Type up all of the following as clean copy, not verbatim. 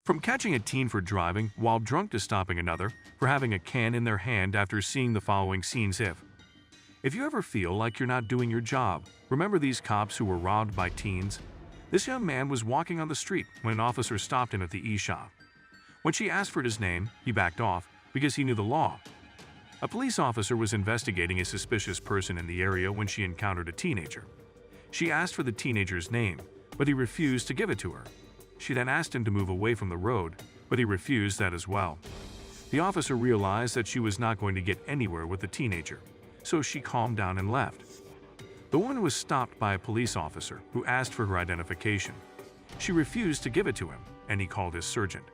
From catching a teen for driving while drunk to stopping another for having a can in their hand after seeing the following scenes. If you ever feel like you're not doing your job, remember these cops who were robbed by teens? This young man was walking on the street when an officer stopped him at the e-shop. When she asked for his name, he backed off because he knew the law. A police officer was investigating a suspicious person in the area when she encountered a teenager. She asked for the teenager's name, but he refused to give it to her. She then asked him to move away from the road, but he refused that as well. The officer realized that she was not going to get anywhere with the teenager, so she calmed down and left. The woman was stopped by a police officer who asked for her identification. She refused to give it to him, and he called his sergeant.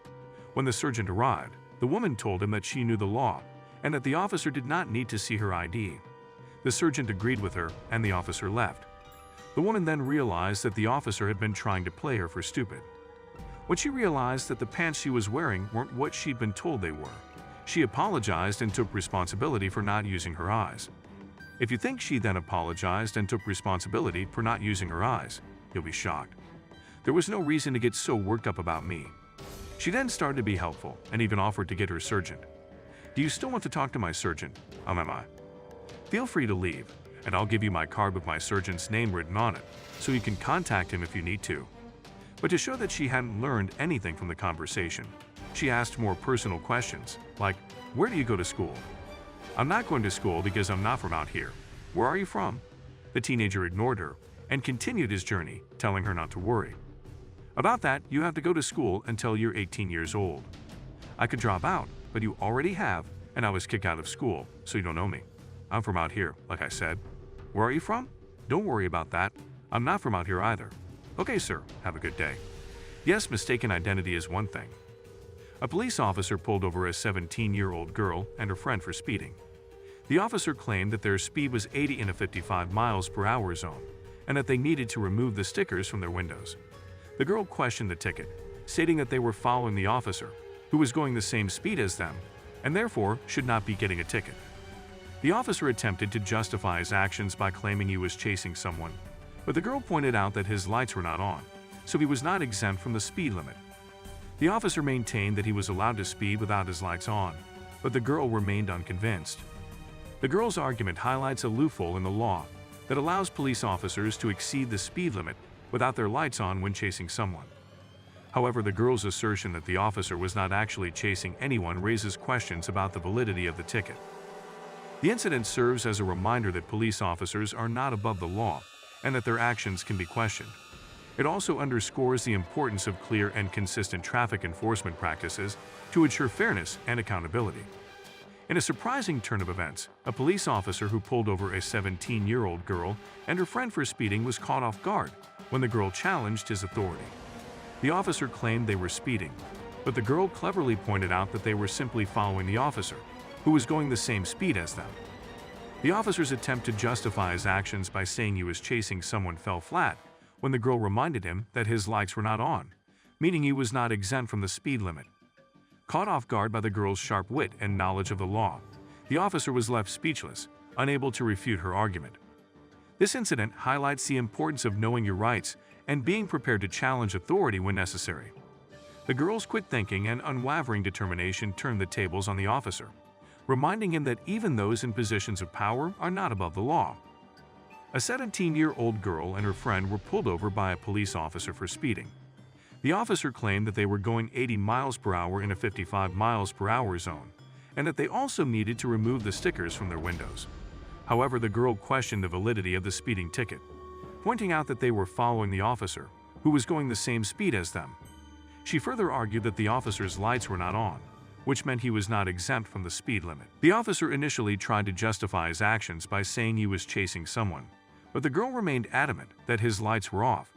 When the sergeant arrived, the woman told him that she knew the law and that the officer did not need to see her ID. The sergeant agreed with her, and the officer left. The woman then realized that the officer had been trying to play her for stupid. When she realized that the pants she was wearing weren't what she'd been told they were, she apologized and took responsibility for not using her eyes. If you think she then apologized and took responsibility for not using her eyes, you'll be shocked. There was no reason to get so worked up about me. She then started to be helpful and even offered to get her sergeant. Do you still want to talk to my sergeant? Am I? Feel free to leave, and I'll give you my card with my sergeant's name written on it, so you can contact him if you need to. But to show that she hadn't learned anything from the conversation, she asked more personal questions, like, "Where do you go to school?" "I'm not going to school because I'm not from out here." "Where are you from?" The teenager ignored her and continued his journey, telling her not to worry. "About that, you have to go to school until you're 18 years old. I could drop out, but you already have, and I was kicked out of school, so you don't know me. I'm from out here, like I said." "Where are you from?" "Don't worry about that. I'm not from out here either." "Okay, sir, have a good day." Yes, mistaken identity is one thing. A police officer pulled over a 17-year-old girl and her friend for speeding. The officer claimed that their speed was 80 in a 55 miles per hour zone and that they needed to remove the stickers from their windows. The girl questioned the ticket, stating that they were following the officer, who was going the same speed as them and therefore should not be getting a ticket. The officer attempted to justify his actions by claiming he was chasing someone, but the girl pointed out that his lights were not on, so he was not exempt from the speed limit. The officer maintained that he was allowed to speed without his lights on, but the girl remained unconvinced. The girl's argument highlights a loophole in the law that allows police officers to exceed the speed limit without their lights on when chasing someone. However, the girl's assertion that the officer was not actually chasing anyone raises questions about the validity of the ticket. The incident serves as a reminder that police officers are not above the law and that their actions can be questioned. It also underscores the importance of clear and consistent traffic enforcement practices to ensure fairness and accountability. In a surprising turn of events, a police officer who pulled over a 17-year-old girl and her friend for speeding was caught off guard when the girl challenged his authority. The officer claimed they were speeding, but the girl cleverly pointed out that they were simply following the officer, who was going the same speed as them. The officer's attempt to justify his actions by saying he was chasing someone fell flat when the girl reminded him that his lights were not on, meaning he was not exempt from the speed limit. Caught off guard by the girl's sharp wit and knowledge of the law, the officer was left speechless, unable to refute her argument. This incident highlights the importance of knowing your rights and being prepared to challenge authority when necessary. The girl's quick thinking and unwavering determination turned the tables on the officer, reminding him that even those in positions of power are not above the law. A 17-year-old girl and her friend were pulled over by a police officer for speeding. The officer claimed that they were going 80 miles per hour in a 55 miles per hour zone, and that they also needed to remove the stickers from their windows. However, the girl questioned the validity of the speeding ticket, pointing out that they were following the officer, who was going the same speed as them. She further argued that the officer's lights were not on, which meant he was not exempt from the speed limit. The officer initially tried to justify his actions by saying he was chasing someone, but the girl remained adamant that his lights were off.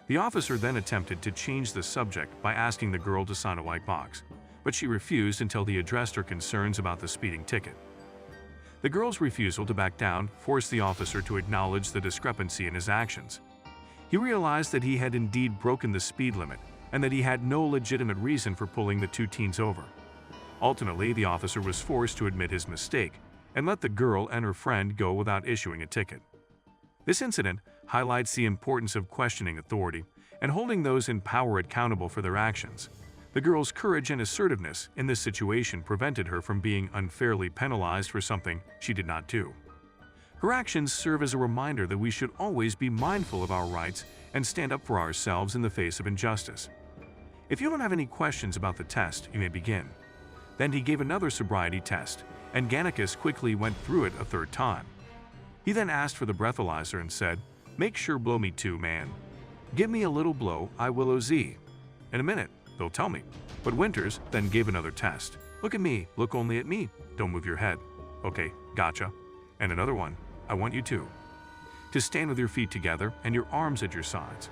The officer then attempted to change the subject by asking the girl to sign a white box, but she refused until he addressed her concerns about the speeding ticket. The girl's refusal to back down forced the officer to acknowledge the discrepancy in his actions. He realized that he had indeed broken the speed limit and that he had no legitimate reason for pulling the two teens over. Ultimately, the officer was forced to admit his mistake and let the girl and her friend go without issuing a ticket. This incident highlights the importance of questioning authority and holding those in power accountable for their actions. The girl's courage and assertiveness in this situation prevented her from being unfairly penalized for something she did not do. Her actions serve as a reminder that we should always be mindful of our rights and stand up for ourselves in the face of injustice. If you don't have any questions about the test, you may begin. Then he gave another sobriety test, and Gannicus quickly went through it a third time. He then asked for the breathalyzer and said, "Make sure blow me too, man. Give me a little blow, I will OZ. In a minute, they'll tell me." But Winters then gave another test. "Look at me, look only at me. Don't move your head." "Okay, gotcha." And another one, "I want you to stand with your feet together and your arms at your sides."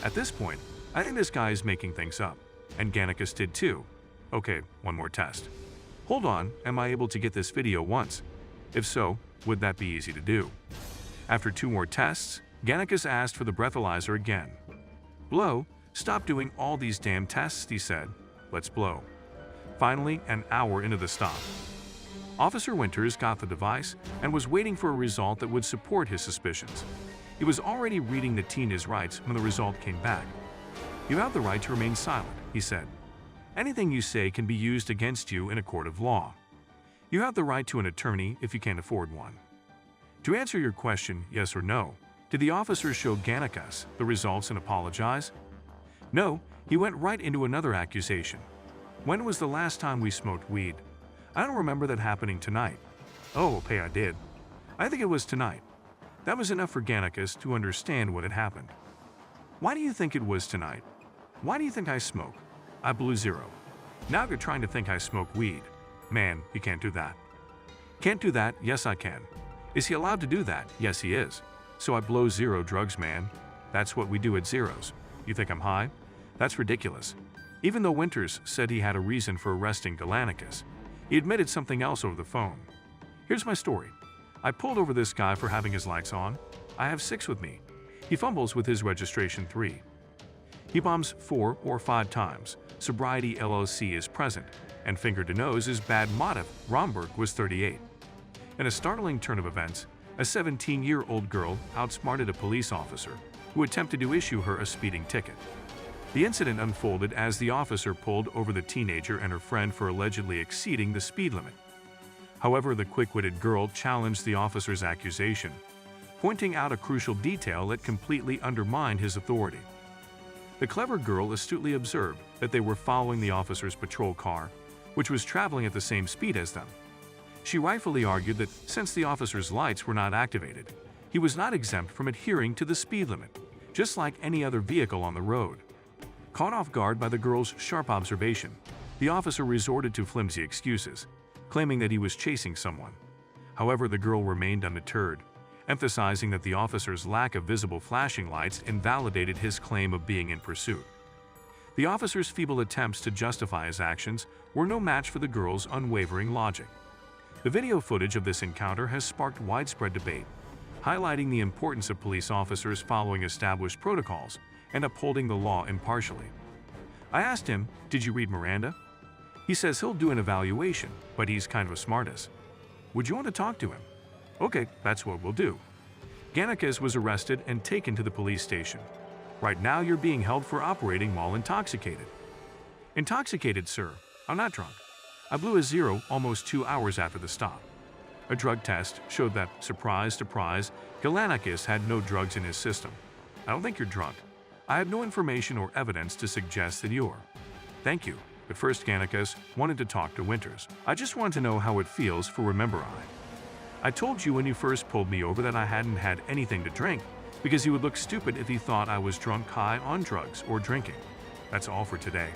At this point, I think this guy is making things up, and Gannicus did too. "Okay, one more test. Hold on, am I able to get this video once? If so, would that be easy to do?" After 2 more tests, Gannicus asked for the breathalyzer again. "Blow, stop doing all these damn tests," he said. "Let's blow." Finally, an hour into the stop, Officer Winters got the device and was waiting for a result that would support his suspicions. He was already reading the teen his rights when the result came back. "You have the right to remain silent," he said. "Anything you say can be used against you in a court of law. You have the right to an attorney if you can't afford one." To answer your question, yes or no, did the officer show Gannicus the results and apologize? No, he went right into another accusation. "When was the last time we smoked weed? I don't remember that happening tonight." "Oh, okay, I did. I think it was tonight." That was enough for Gannicus to understand what had happened. "Why do you think it was tonight? Why do you think I smoke? I blew 0. Now you're trying to think I smoke weed. Man, you can't do that." "Can't do that? Yes, I can." "Is he allowed to do that?" "Yes, he is. So I blow 0 drugs, man. That's what we do at zeros. You think I'm high? That's ridiculous." Even though Winters said he had a reason for arresting Gannicus, he admitted something else over the phone. "Here's my story. I pulled over this guy for having his lights on. I have 6 with me. He fumbles with his registration 3. He bombs 4 or 5 times. Sobriety LLC is present, and finger to nose is bad motive. Romberg was 38. In a startling turn of events, a 17-year-old girl outsmarted a police officer who attempted to issue her a speeding ticket. The incident unfolded as the officer pulled over the teenager and her friend for allegedly exceeding the speed limit. However, the quick-witted girl challenged the officer's accusation, pointing out a crucial detail that completely undermined his authority. The clever girl astutely observed that they were following the officer's patrol car, which was traveling at the same speed as them. She rightfully argued that since the officer's lights were not activated, he was not exempt from adhering to the speed limit, just like any other vehicle on the road. Caught off guard by the girl's sharp observation, the officer resorted to flimsy excuses, claiming that he was chasing someone. However, the girl remained undeterred, emphasizing that the officer's lack of visible flashing lights invalidated his claim of being in pursuit. The officer's feeble attempts to justify his actions were no match for the girl's unwavering logic. The video footage of this encounter has sparked widespread debate, highlighting the importance of police officers following established protocols and upholding the law impartially. I asked him, "Did you read Miranda?" He says he'll do an evaluation, but he's kind of a smartass. Would you want to talk to him? Okay, that's what we'll do. Gannicus was arrested and taken to the police station. Right now you're being held for operating while intoxicated. Intoxicated, sir. I'm not drunk. I blew a 0 almost 2 hours after the stop. A drug test showed that, surprise, surprise, Gannicus had no drugs in his system. I don't think you're drunk. I have no information or evidence to suggest that you're. Thank you. But first, Gannicus wanted to talk to Winters. I just want to know how it feels for Remember I told you when you first pulled me over that I hadn't had anything to drink because he would look stupid if he thought I was drunk, high on drugs, or drinking. That's all for today.